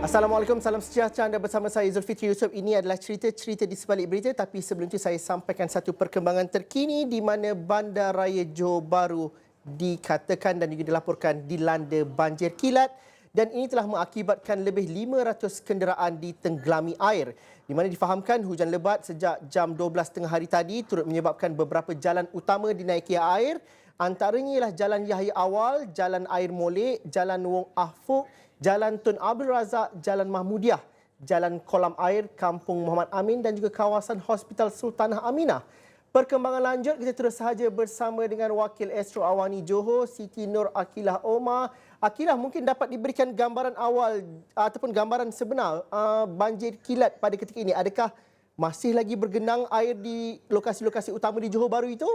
Assalamualaikum, salam sejahtera. Anda bersama saya Zulfikri Yusof. Ini adalah cerita-cerita di sebalik berita, tapi sebelum itu saya sampaikan satu perkembangan terkini di mana Bandaraya Johor Bahru dikatakan dan juga dilaporkan dilanda banjir kilat, dan ini telah mengakibatkan lebih 500 kenderaan ditenggelami air. Di mana difahamkan hujan lebat sejak jam 12 tengah hari tadi turut menyebabkan beberapa jalan utama dinaiki air. Antaranya ialah Jalan Yahya Awal, Jalan Air Molek, Jalan Wong Afuk, Jalan Tun Abdul Razak, Jalan Mahmudiah, Jalan Kolam Air, Kampung Muhammad Amin dan juga kawasan Hospital Sultanah Aminah. Perkembangan lanjut, kita terus sahaja bersama dengan Wakil Astro Awani Johor, Siti Nur Akilah Omar. Akilah, mungkin dapat diberikan gambaran awal ataupun gambaran sebenar banjir kilat pada ketika ini. Adakah masih lagi bergenang air di lokasi-lokasi utama di Johor Bahru itu?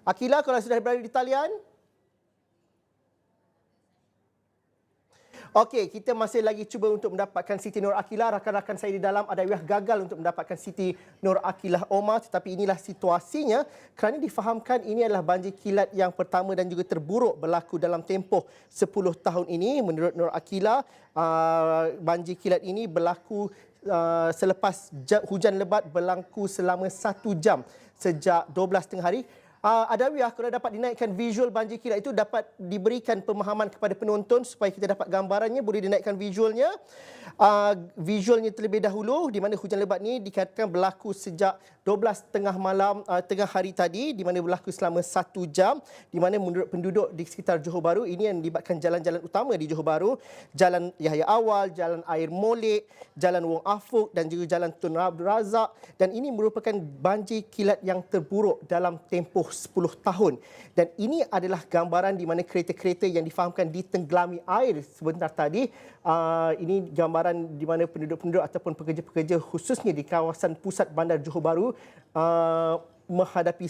Akilah, kalau sudah berada di talian. Okey, kita masih lagi cuba untuk mendapatkan Siti Nur Akilah. Rakan-rakan saya di dalam adalah gagal untuk mendapatkan Siti Nur Akilah Omar, tetapi inilah situasinya kerana difahamkan ini adalah banjir kilat yang pertama dan juga terburuk berlaku dalam tempoh 10 tahun ini. Menurut Nur Akilah, banjir kilat ini berlaku selepas hujan lebat berlaku selama 1 jam sejak 12 tengah hari. Adawiyah, kalau dapat dinaikkan visual banjir kilat itu, dapat diberikan pemahaman kepada penonton supaya kita dapat gambarannya. Boleh dinaikkan visualnya. Visualnya terlebih dahulu, di mana hujan lebat ini dikatakan berlaku sejak 12 tengah malam, tengah hari tadi, di mana berlaku selama 1 jam, di mana menurut penduduk di sekitar Johor Bahru, ini yang melibatkan jalan-jalan utama di Johor Bahru, Jalan Yahya Awal, Jalan Air Molek, Jalan Wong Afuk dan juga Jalan Tun Abdul Razak, dan ini merupakan banjir kilat yang terburuk dalam tempoh 10 tahun. Dan ini adalah gambaran di mana kereta-kereta yang difahamkan ditenggelami air sebentar tadi. Ini gambaran di mana penduduk-penduduk ataupun pekerja-pekerja khususnya di kawasan pusat bandar Johor Bahru menghadapi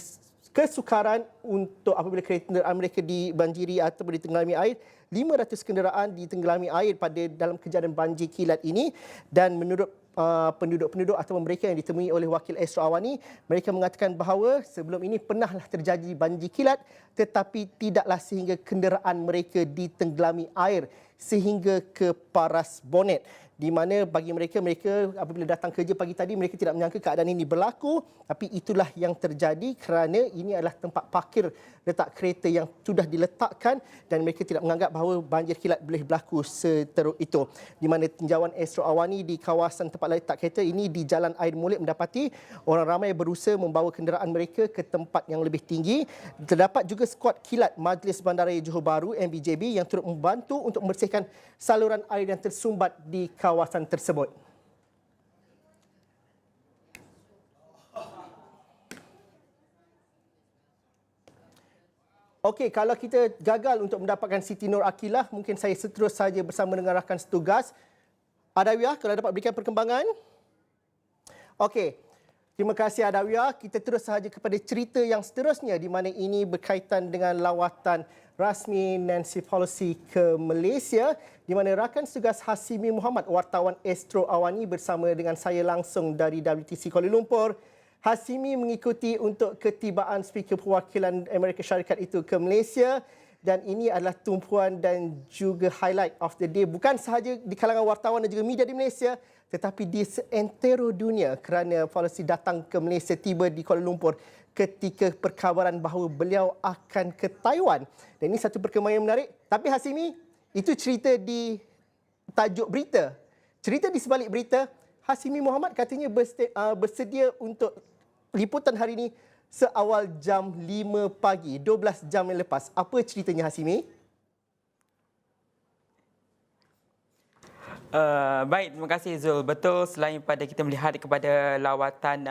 kesukaran untuk apabila kenderaan mereka dibanjiri ataupun ditenggelami air. 500 kenderaan ditenggelami air pada dalam kejadian banjir kilat ini, dan menurut penduduk-penduduk atau mereka yang ditemui oleh Wakil Astro Awani, mereka mengatakan bahawa sebelum ini pernahlah terjadi banjir kilat, tetapi tidaklah sehingga kenderaan mereka ditenggelami air sehingga ke paras bonet. Di mana bagi mereka apabila datang kerja pagi tadi, mereka tidak menyangka keadaan ini berlaku, tapi itulah yang terjadi kerana ini adalah tempat parkir letak kereta yang sudah diletakkan, dan mereka tidak menganggap bahawa banjir kilat boleh berlaku seteruk itu. Di mana tinjauan Astro Awani di kawasan tempat letak kereta ini di Jalan Air Molek mendapati orang ramai berusaha membawa kenderaan mereka ke tempat yang lebih tinggi. Terdapat juga skuad kilat Majlis Bandaraya Johor Bahru MBJB yang turut membantu untuk membersihkan saluran air yang tersumbat di kawasan tersebut. Okey, kalau kita gagal untuk mendapatkan Siti Nur Akilah, mungkin saya seterus saja bersama dengan rakan setugas. Adawiyah, kalau dapat berikan perkembangan. Okey, terima kasih Adawiyah. Kita terus sahaja kepada cerita yang seterusnya, di mana ini berkaitan dengan lawatan rasmi Nancy Pelosi ke Malaysia, di mana rakan setugas Hasimi Muhammad, wartawan Astro Awani bersama dengan saya langsung dari WTC Kuala Lumpur. Hasimi mengikuti untuk ketibaan Speaker Perwakilan Amerika Syarikat itu ke Malaysia, dan ini adalah tumpuan dan juga highlight of the day, bukan sahaja di kalangan wartawan dan juga media di Malaysia, tetapi di seantero dunia, kerana Pelosi datang ke Malaysia, tiba di Kuala Lumpur ketika perkabaran bahawa beliau akan ke Taiwan. Dan ini satu perkembangan yang menarik. Tapi Hasimi, itu cerita di tajuk berita. Cerita di sebalik berita, Hasimi Muhammad katanya bersedia untuk liputan hari ini seawal jam 5 pagi, 12 jam yang lepas. Apa ceritanya Hasimi? Baik, terima kasih Zul. Betul, selain pada kita melihat kepada lawatan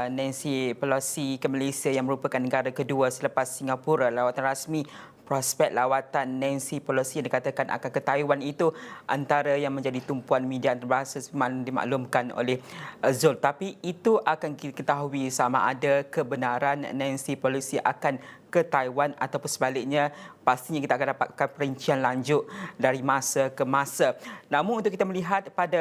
Nancy Pelosi ke Malaysia yang merupakan negara kedua selepas Singapura, lawatan rasmi, prospek lawatan Nancy Pelosi yang dikatakan akan ke Taiwan itu antara yang menjadi tumpuan media antarabangsa dimaklumkan oleh Zul. Tapi itu akan kita ketahui sama ada kebenaran Nancy Pelosi akan ke Taiwan ataupun sebaliknya, pastinya kita akan dapatkan perincian lanjut dari masa ke masa. Namun untuk kita melihat pada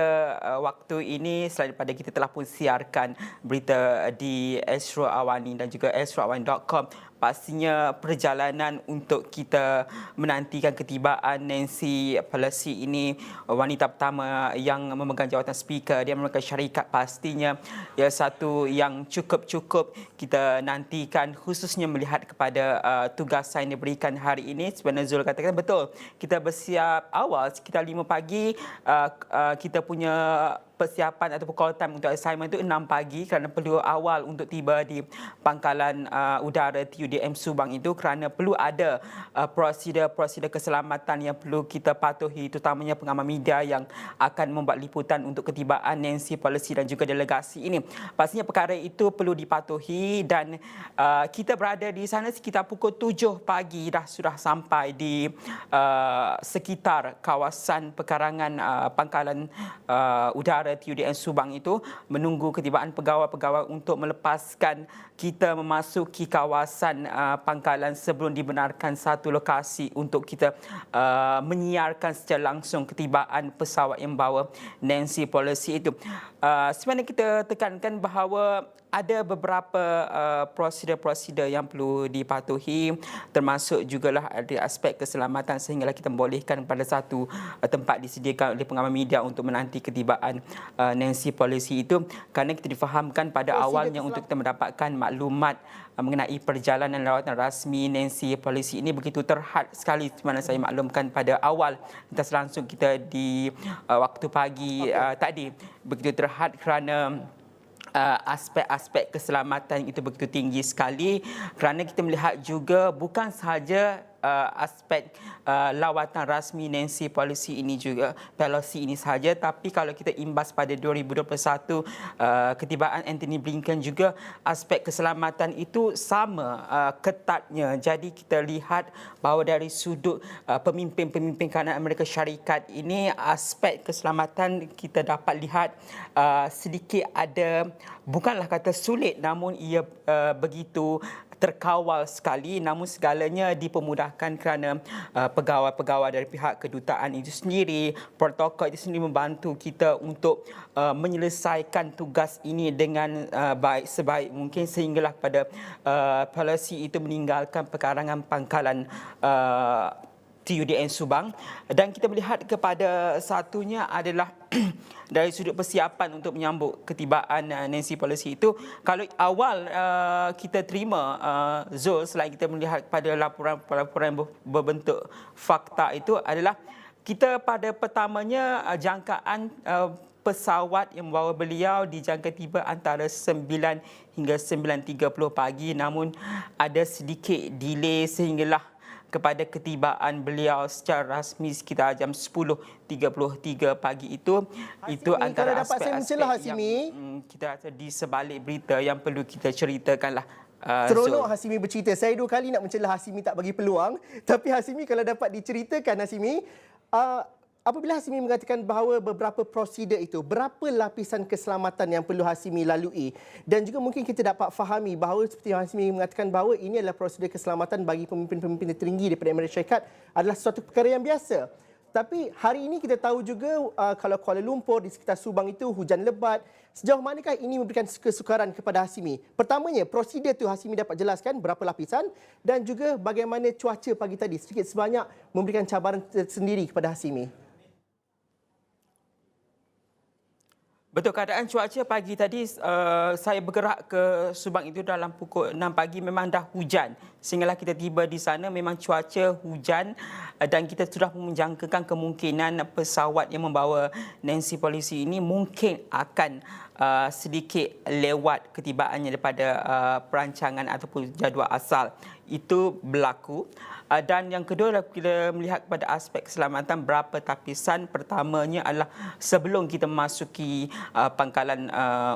waktu ini, selain daripada kita telah pun siarkan berita di Astro Awani dan juga astroawani.com, pastinya perjalanan untuk kita menantikan ketibaan Nancy Pelosi ini, wanita pertama yang memegang jawatan speaker, dia memegang syarikat, pastinya ia satu yang cukup kita nantikan, khususnya melihat kepada tugasan yang diberikan hari ini. Sebenarnya Zul katakan betul, kita bersiap awal sekitar 5 pagi, kita punya persiapan ataupun call time untuk assignment itu 6 pagi kerana perlu awal untuk tiba di pangkalan udara TUDM Subang itu, kerana perlu ada prosedur keselamatan yang perlu kita patuhi, terutamanya pengamal media yang akan membuat liputan untuk ketibaan Nancy Pelosi dan juga delegasi ini. Pastinya perkara itu perlu dipatuhi dan kita berada di sana sekitar pukul 7 pagi sudah sampai di sekitar kawasan pekarangan pangkalan udara TUDM Subang itu, menunggu ketibaan pegawai-pegawai untuk melepaskan kita memasuki kawasan pangkalan sebelum dibenarkan satu lokasi untuk kita menyiarkan secara langsung ketibaan pesawat yang membawa Nancy Pelosi itu. Sebenarnya kita tekankan bahawa ada beberapa prosedur yang perlu dipatuhi, termasuk jugalah ada aspek keselamatan sehinggalah kita membolehkan pada satu tempat disediakan oleh pengamal media untuk menanti ketibaan Nancy Pelosi itu, kerana kita difahamkan pada awalnya untuk kita mendapatkan maklumat mengenai perjalanan lawatan rasmi Nancy Pelosi ini begitu terhad sekali, mana saya maklumkan pada awal kita langsung kita di waktu pagi tadi, begitu terhad kerana aspek-aspek keselamatan itu begitu tinggi sekali, kerana kita melihat juga bukan sahaja aspek lawatan rasmi Nancy Pelosi ini sahaja, tapi kalau kita imbas pada 2021 ketibaan Anthony Blinken juga aspek keselamatan itu sama ketatnya. Jadi kita lihat bahawa dari sudut pemimpin-pemimpin kanan Amerika Syarikat ini, aspek keselamatan kita dapat lihat sedikit ada, bukanlah kata sulit, namun ia begitu terkawal sekali, namun segalanya dipermudahkan kerana pegawai-pegawai dari pihak kedutaan itu sendiri, protokol itu sendiri membantu kita untuk menyelesaikan tugas ini dengan sebaik mungkin, sehinggalah pada Pelosi itu meninggalkan pekarangan pangkalan TUDM Subang. Dan kita melihat kepada satunya adalah dari sudut persiapan untuk menyambut ketibaan Nancy Pelosi itu, kalau awal kita terima Zul, selain kita melihat pada laporan berbentuk fakta itu, adalah kita pada pertamanya jangkaan pesawat yang membawa beliau dijangka tiba antara 9 hingga 9.30 pagi, namun ada sedikit delay sehinggalah kepada ketibaan beliau secara rasmi sekitar jam 10.33 pagi itu. Itu antara aspek-aspek yang kita rasa di sebalik berita yang perlu kita ceritakanlah. Seronok Hasimi bercerita. Saya 2 kali nak mencelah Hasimi tak bagi peluang, tapi Hasimi kalau dapat diceritakan Hasimi, apabila Hasimi mengatakan bahawa beberapa prosedur itu, berapa lapisan keselamatan yang perlu Hasimi lalui? Dan juga mungkin kita dapat fahami bahawa seperti yang Hasimi mengatakan bahawa ini adalah prosedur keselamatan bagi pemimpin-pemimpin tertinggi daripada Amerika Syarikat adalah sesuatu perkara yang biasa. Tapi hari ini kita tahu juga kalau Kuala Lumpur di sekitar Subang itu hujan lebat. Sejauh manakah ini memberikan kesukaran kepada Hasimi? Pertamanya, prosedur itu Hasimi dapat jelaskan berapa lapisan dan juga bagaimana cuaca pagi tadi sedikit sebanyak memberikan cabaran tersendiri kepada Hasimi. Betul, keadaan cuaca pagi tadi saya bergerak ke Subang itu dalam pukul 6 pagi memang dah hujan. Sehinggalah kita tiba di sana memang cuaca hujan dan kita sudah menjangkakan kemungkinan pesawat yang membawa Nancy Pelosi ini mungkin akan sedikit lewat ketibaannya daripada perancangan ataupun jadual asal. Itu berlaku. Dan yang kedua, kita melihat kepada aspek keselamatan berapa tapisan. Pertamanya adalah sebelum kita memasuki pangkalan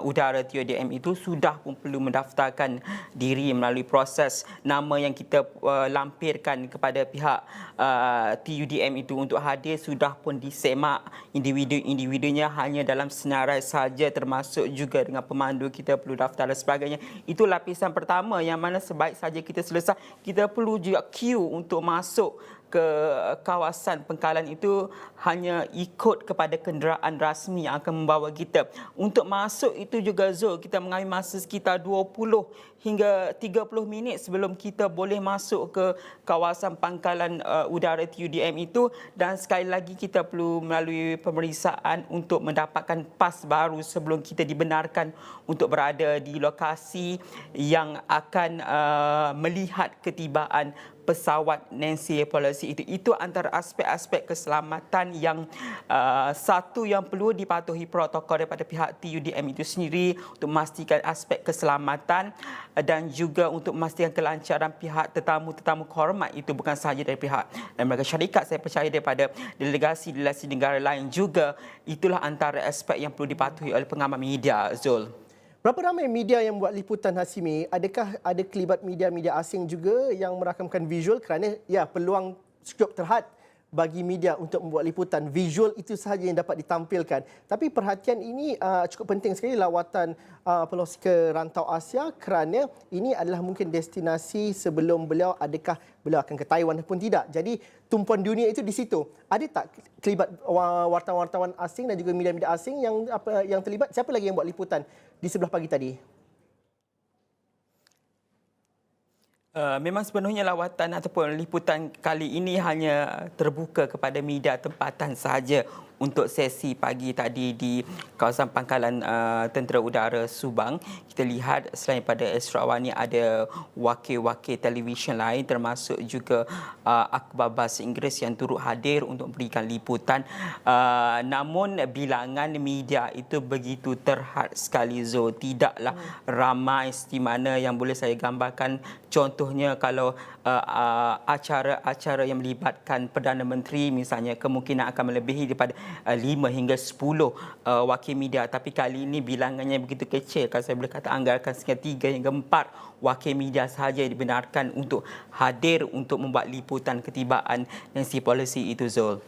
udara TUDM itu, sudah pun perlu mendaftarkan diri melalui proses nama yang kita lampirkan kepada pihak TUDM itu untuk hadir. Sudah pun disemak individu-individunya hanya dalam senarai saja, termasuk juga dengan pemandu kita perlu daftar dan sebagainya. Itu lapisan pertama yang mana sebaik saja kita selesai, kita perlu juga queue untuk masuk ke kawasan pengkalan itu hanya ikut kepada kenderaan rasmi yang akan membawa kita. Untuk masuk itu juga Zul, kita mengambil masa sekitar 20 hingga 30 minit sebelum kita boleh masuk ke kawasan pangkalan udara TUDM itu, dan sekali lagi kita perlu melalui pemeriksaan untuk mendapatkan pas baru sebelum kita dibenarkan untuk berada di lokasi yang akan melihat ketibaan pesawat Nancy Pelosi itu. Itu antara aspek-aspek keselamatan yang satu yang perlu dipatuhi protokol daripada pihak TUDM itu sendiri untuk memastikan aspek keselamatan dan juga untuk memastikan kelancaran pihak tetamu-tetamu kehormat itu bukan sahaja dari pihak Amerika Syarikat. Saya percaya daripada delegasi-delegasi negara lain juga. Itulah antara aspek yang perlu dipatuhi oleh pengamal media, Zul. Berapa ramai media yang buat liputan, Hasimi? Adakah ada kelibat media-media asing juga yang merakamkan visual? Kerana ya, peluang cukup terhad bagi media untuk membuat liputan. Visual itu sahaja yang dapat ditampilkan. Tapi perhatian ini cukup penting sekali, lawatan Pelosi ke rantau Asia, kerana ini adalah mungkin destinasi sebelum beliau, adakah beliau akan ke Taiwan ataupun tidak. Jadi tumpuan dunia itu di situ. Ada tak kelibat wartawan-wartawan asing dan juga media-media asing yang terlibat? Siapa lagi yang buat liputan di sebelah pagi tadi? Memang sepenuhnya lawatan ataupun liputan kali ini hanya terbuka kepada media tempatan sahaja untuk sesi pagi tadi di kawasan pangkalan Tentera Udara Subang. Kita lihat selain pada Esra Awani ada wakil-wakil televisyen lain termasuk juga akhbar bahasa Inggeris yang turut hadir untuk memberikan liputan. Namun bilangan media itu begitu terhad sekali, Zul. Tidaklah ramai seperti mana yang boleh saya gambarkan. Contohnya kalau acara-acara yang melibatkan Perdana Menteri misalnya, kemungkinan akan melebihi daripada 5 hingga 10 wakil media. Tapi kali ini bilangannya begitu kecil. Kalau saya boleh kata anggarkan sekitar 3 hingga 4 wakil media sahaja dibenarkan untuk hadir untuk membuat liputan ketibaan Nancy Pelosi itu, Zul.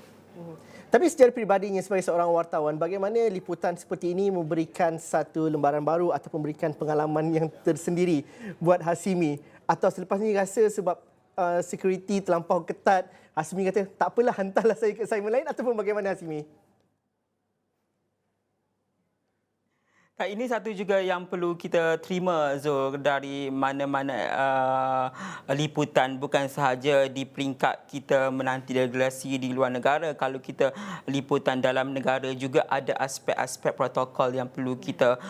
Tapi secara peribadinya sebagai seorang wartawan, bagaimana liputan seperti ini memberikan satu lembaran baru atau memberikan pengalaman yang tersendiri buat Hasimi? Atau selepas ni rasa sebab security terlampau ketat, Hasimi kata tak apalah, hantarlah saya ke assignment lain, ataupun bagaimana, Hasimi? Ini satu juga yang perlu kita terima, Zul, dari mana-mana liputan, bukan sahaja di peringkat kita menanti delegasi di luar negara. Kalau kita liputan dalam negara juga ada aspek-aspek protokol yang perlu kita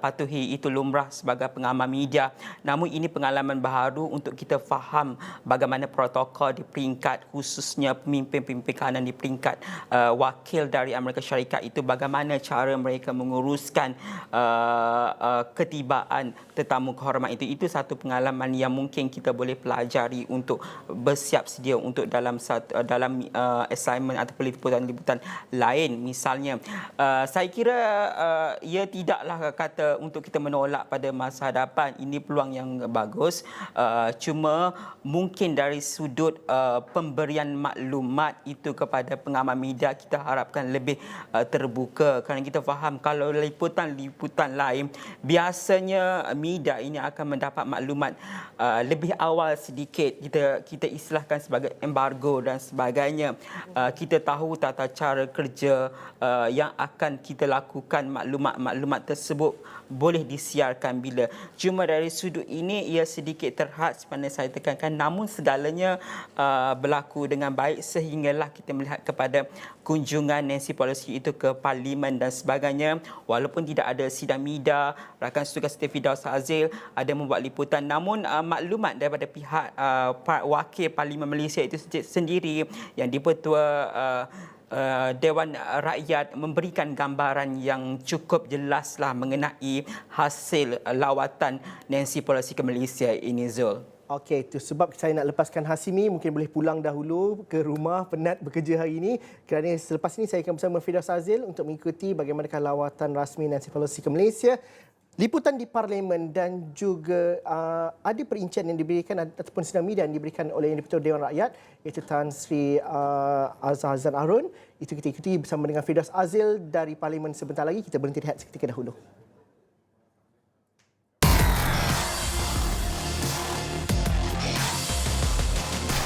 patuhi. Itu lumrah sebagai pengamal media. Namun ini pengalaman baharu untuk kita faham bagaimana protokol di peringkat khususnya pemimpin-pemimpin kanan di peringkat wakil dari Amerika Syarikat itu, bagaimana cara mereka mengurus ketibaan tetamu kehormat itu satu pengalaman yang mungkin kita boleh pelajari untuk bersiap sedia untuk dalam assignment atau liputan-liputan lain. Misalnya, saya kira ia tidaklah kata untuk kita menolak pada masa hadapan. Ini peluang yang bagus. Cuma mungkin dari sudut pemberian maklumat itu kepada pengamal media, kita harapkan lebih terbuka, kerana kita faham kalau liputan lain biasanya media ini akan mendapat maklumat lebih awal sedikit. Kita istilahkan sebagai embargo dan sebagainya. Kita tahu tata cara kerja yang akan kita lakukan, maklumat tersebut boleh disiarkan bila. Cuma dari sudut ini ia sedikit terhad sebenarnya saya tekankan, namun segalanya berlaku dengan baik sehinggalah kita melihat kepada kunjungan Nancy Pelosi itu ke Parlimen dan sebagainya. Walaupun tidak ada sidang media, rakan suka Siti Firdaus Azil ada membuat liputan, namun maklumat daripada pihak wakil Parlimen Malaysia itu sendiri yang dipertua Dewan Rakyat memberikan gambaran yang cukup jelaslah mengenai hasil lawatan Nancy Pelosi ke Malaysia ini, Zul. Okey, itu sebab saya nak lepaskan Hasimi, mungkin boleh pulang dahulu ke rumah, penat bekerja hari ini. Kerana selepas ini saya akan bersama Firdaus Azil untuk mengikuti bagaimana lawatan rasmi Nancy Pelosi ke Malaysia. Liputan di Parlimen dan juga ada perincian yang diberikan ataupun sidang media yang diberikan oleh Yang di-Pertua Dewan Rakyat, iaitu Tan Sri Azhar Hassan Harun. Itu kita ikuti bersama dengan Firdaus Azil dari Parlimen sebentar lagi. Kita berhenti rehat seketika dahulu.